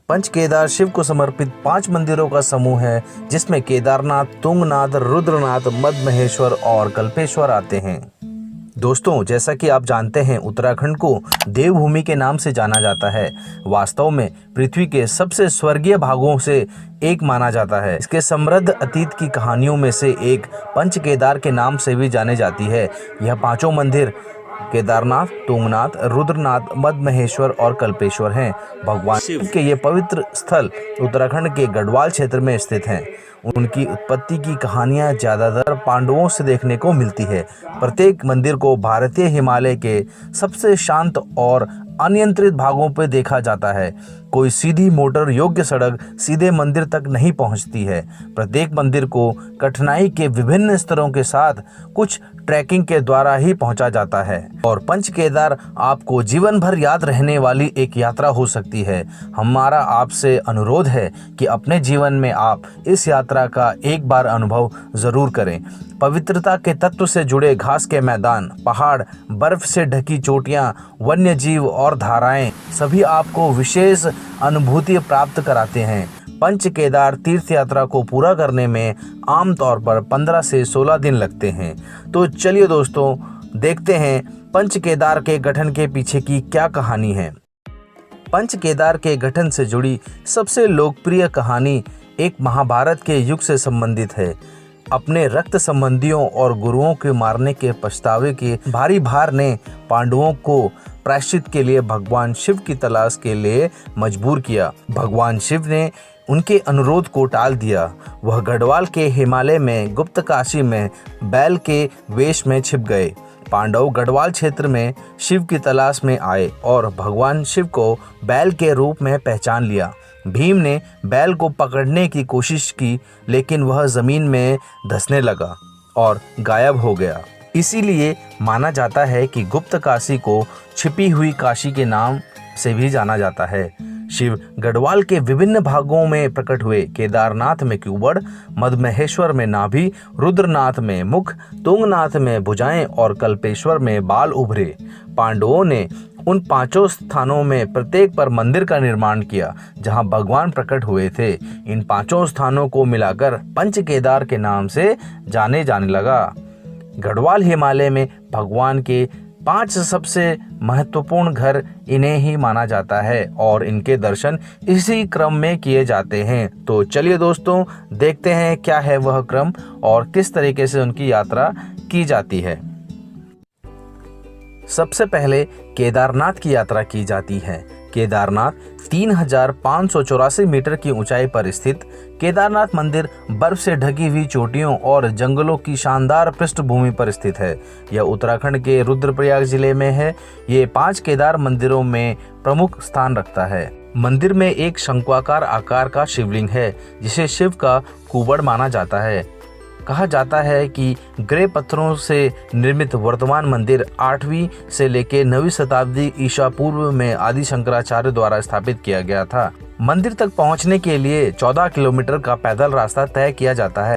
पंच केदार शिव को समर्पित 5 मंदिरों का समूह है, जिसमें केदारनाथ, तुंगनाथ, रुद्रनाथ, मद्महेश्वर और कल्पेश्वर आते हैं। दोस्तों, जैसा कि आप जानते हैं, उत्तराखंड को देवभूमि के नाम से जाना जाता है। वास्तव में पृथ्वी के सबसे स्वर्गीय भागों से एक माना जाता है। इसके समृद्ध अतीत की कहानियों में से एक पंच केदार के नाम से भी जाने जाती है। यह 5 मंदिर केदारनाथ, तुंगनाथ, रुद्रनाथ, मद्महेश्वर और कल्पेश्वर हैं। भगवान शिव के ये पवित्र स्थल उत्तराखंड के गढ़वाल क्षेत्र में स्थित हैं। उनकी उत्पत्ति की कहानियां ज्यादातर पांडवों से देखने को मिलती है। प्रत्येक मंदिर को भारतीय हिमालय के सबसे शांत और अनियंत्रित भागों पर देखा जाता है। कोई सीधी मोटर योग्य सड़क सीधे मंदिर तक नहीं पहुंचती है। प्रत्येक मंदिर को कठिनाई के विभिन्न स्तरों के साथ कुछ ट्रैकिंग के द्वारा ही पहुंचा जाता है और पंच केदार आपको जीवन भर याद रहने वाली एक यात्रा हो सकती है। हमारा आपसे अनुरोध है कि अपने जीवन में आप इस यात्रा का एक बार अनुभव जरूर करें। पवित्रता के तत्व से जुड़े घास के मैदान, पहाड़, बर्फ से ढकी चोटियां, वन्य जीव और धाराएं सभी आपको विशेष अनुभूति प्राप्त कराते हैं। पंच केदार तीर्थ यात्रा को पूरा करने में आमतौर पर 15 से 16 दिन लगते हैं। तो चलिए दोस्तों, देखते हैं पंच केदार के गठन के पीछे की क्या कहानी है। पंच केदार के गठन से जुड़ी सबसे लोकप्रिय कहानी एक महाभारत के युग से संबंधित है। अपने रक्त संबंधियों और गुरुओं के मारने के पछतावे के भारी भार ने पांडवों को प्रायश्चित के लिए भगवान शिव की तलाश के लिए मजबूर किया। भगवान शिव ने उनके अनुरोध को टाल दिया। वह गढ़वाल के हिमालय में गुप्त काशी में बैल के वेश में छिप गए। पांडव गढ़वाल क्षेत्र में शिव की तलाश में आए और भगवान शिव को बैल के रूप में पहचान लिया। भीम ने बैल को पकड़ने की कोशिश की, लेकिन वह जमीन में धंसने लगा और गायब हो गया। इसीलिए माना जाता है कि गुप्त काशी को छिपी हुई काशी के नाम से भी जाना जाता है। शिव गढ़वाल के विभिन्न भागों में प्रकट हुए। केदारनाथ में क्यूबड़, मद्महेश्वर में नाभि, रुद्रनाथ में मुख, तुंगनाथ में भुजाएं और कल्पेश्वर में बाल उभरे। पांडवों ने उन 5 स्थानों में प्रत्येक पर मंदिर का निर्माण किया जहां भगवान प्रकट हुए थे। इन 5 स्थानों को मिलाकर पंच केदार के नाम से जाने लगा। गढ़वाल हिमालय में भगवान के 5 सबसे महत्वपूर्ण घर इन्हें ही माना जाता है और इनके दर्शन इसी क्रम में किए जाते हैं। तो चलिए दोस्तों, देखते हैं क्या है वह क्रम और किस तरीके से उनकी यात्रा की जाती है। सबसे पहले केदारनाथ की यात्रा की जाती है। केदारनाथ 3584 मीटर की ऊंचाई पर स्थित केदारनाथ मंदिर बर्फ से ढकी हुई चोटियों और जंगलों की शानदार पृष्ठभूमि पर स्थित है। यह उत्तराखंड के रुद्रप्रयाग जिले में है। ये 5 केदार मंदिरों में प्रमुख स्थान रखता है। मंदिर में एक शंक्वाकार आकार का शिवलिंग है, जिसे शिव का कुबड़ माना जाता है। कहा जाता है कि ग्रे पत्थरों से निर्मित वर्तमान मंदिर 8वीं से लेकर 9वीं शताब्दी ईसा पूर्व में आदि शंकराचार्य द्वारा स्थापित किया गया था। मंदिर तक पहुंचने के लिए 14 किलोमीटर का पैदल रास्ता तय किया जाता है।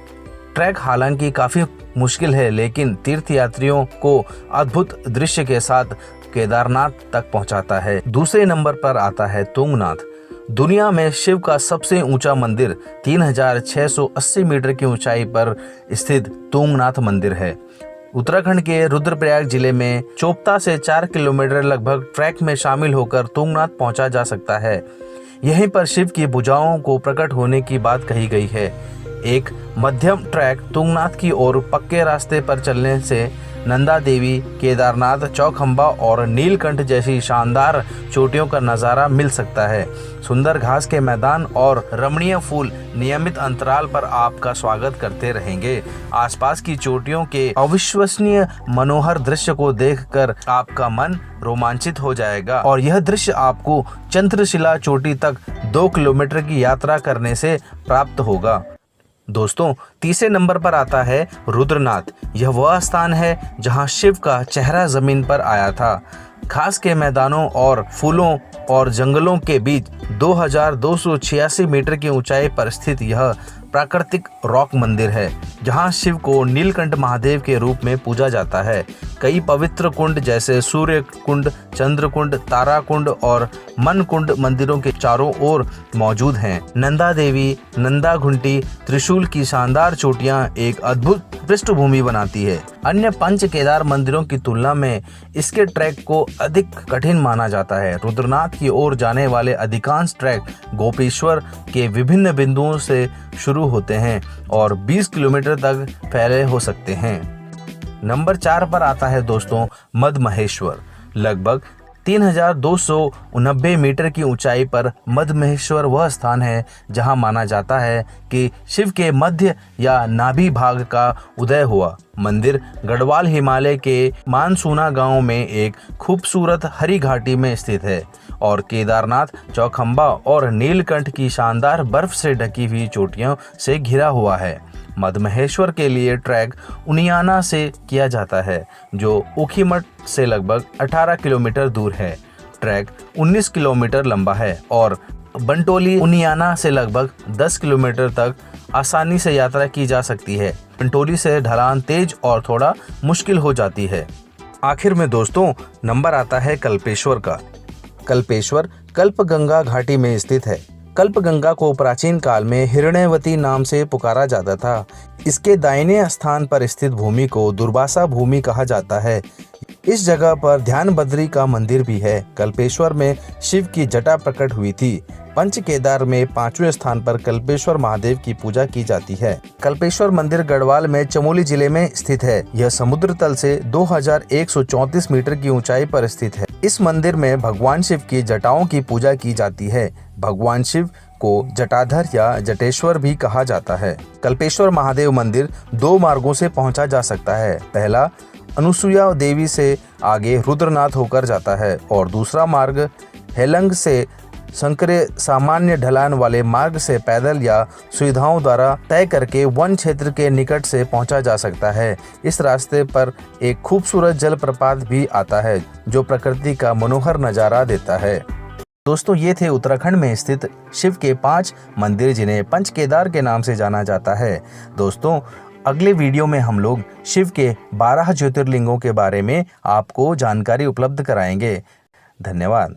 ट्रैक हालांकि काफी मुश्किल है, लेकिन तीर्थयात्रियों को अद्भुत दृश्य के साथ केदारनाथ तक पहुंचाता है। दूसरे नंबर पर आता है तुंगनाथ। दुनिया में शिव का सबसे ऊंचा मंदिर 3680 मीटर की ऊंचाई पर स्थित तुंगनाथ मंदिर है। उत्तराखंड के रुद्रप्रयाग जिले में चोपता से 4 किलोमीटर लगभग ट्रैक में शामिल होकर तुंगनाथ पहुंचा जा सकता है। यहीं पर शिव की भुजाओं को प्रकट होने की बात कही गई है। एक मध्यम ट्रैक तुंगनाथ की ओर पक्के रास्ते पर चलने से नंदा देवी, केदारनाथ, चौखंबा और नीलकंठ जैसी शानदार चोटियों का नज़ारा मिल सकता है। सुंदर घास के मैदान और रमणीय फूल नियमित अंतराल पर आपका स्वागत करते रहेंगे। आसपास की चोटियों के अविश्वसनीय मनोहर दृश्य को देखकर आपका मन रोमांचित हो जाएगा और यह दृश्य आपको चंद्रशिला चोटी तक 2 किलोमीटर की यात्रा करने से प्राप्त होगा। दोस्तों, तीसरे नंबर पर आता है रुद्रनाथ। यह वह स्थान है जहां शिव का चेहरा जमीन पर आया था। घास के मैदानों और फूलों और जंगलों के बीच 2286 मीटर की ऊंचाई पर स्थित यह प्राकृतिक रॉक मंदिर है जहां शिव को नीलकंठ महादेव के रूप में पूजा जाता है। कई पवित्र कुंड जैसे सूर्य कुंड, चंद्र कुंड, तारा कुंड और मन कुंड मंदिरों के चारों ओर मौजूद हैं। नंदा देवी, नंदा घुंटी, त्रिशूल की शानदार चोटियां एक अद्भुत पृष्ठभूमि बनाती है। अन्य पंच केदार मंदिरों की तुलना में इसके ट्रैक को अधिक कठिन माना जाता है। रुद्रनाथ की ओर जाने वाले अधिकांश ट्रैक गोपेश्वर के विभिन्न बिंदुओं से शुरू होते हैं और 20 किलोमीटर तक फैले हो सकते हैं। नंबर 4 पर आता है दोस्तों मद महेश्वर। लगभग 3290 मीटर की ऊंचाई पर मद महेश्वर वह स्थान है जहां माना जाता है कि शिव के मध्य या नाभि भाग का उदय हुआ। मंदिर गढ़वाल हिमालय के मानसूना गांव में एक खूबसूरत हरी घाटी में स्थित है और केदारनाथ, चौखंबा और नीलकंठ की शानदार बर्फ से ढकी हुई चोटियों से घिरा हुआ है। मद महेश्वर के लिए ट्रैक उनियाना से किया जाता है जो ऊखीमठ से लगभग 18 किलोमीटर दूर है। ट्रैक 19 किलोमीटर लंबा है और बंटोली उनियाना से लगभग 10 किलोमीटर तक आसानी से यात्रा की जा सकती है। बंटोली से ढलान तेज और थोड़ा मुश्किल हो जाती है। आखिर में दोस्तों नंबर आता है कल्पेश्वर का। कल्पेश्वर कल्पगंगा घाटी में स्थित है। कल्पगंगा को प्राचीन काल में हिरण्यवती नाम से पुकारा जाता था। इसके दाहिने स्थान पर स्थित भूमि को दुर्वासा भूमि कहा जाता है। इस जगह पर ध्यान बद्री का मंदिर भी है। कल्पेश्वर में शिव की जटा प्रकट हुई थी। पंच केदार में 5वें स्थान पर कल्पेश्वर महादेव की पूजा की जाती है। कल्पेश्वर मंदिर गढ़वाल में चमोली जिले में स्थित है। यह समुद्र तल से 2134 मीटर की ऊंचाई पर स्थित है। इस मंदिर में भगवान शिव की जटाओं की पूजा की जाती है। भगवान शिव को जटाधर या जटेश्वर भी कहा जाता है। कल्पेश्वर महादेव मंदिर 2 मार्गों से पहुंचा जा सकता है। पहला अनुसुया देवी से आगे रुद्रनाथ होकर जाता है और दूसरा मार्ग हेलंग से संकरे सामान्य ढलान वाले मार्ग से पैदल या सुविधाओं द्वारा तय करके वन क्षेत्र के निकट से पहुंचा जा सकता है। इस रास्ते पर एक खूबसूरत जलप्रपात भी आता है जो प्रकृति का मनोहर नज़ारा देता है। दोस्तों ये थे उत्तराखंड में स्थित शिव के 5 मंदिर जिन्हें पंच केदार के नाम से जाना जाता है। दोस्तों अगले वीडियो में हम लोग शिव के 12 ज्योतिर्लिंगों के बारे में आपको जानकारी उपलब्ध कराएंगे। धन्यवाद।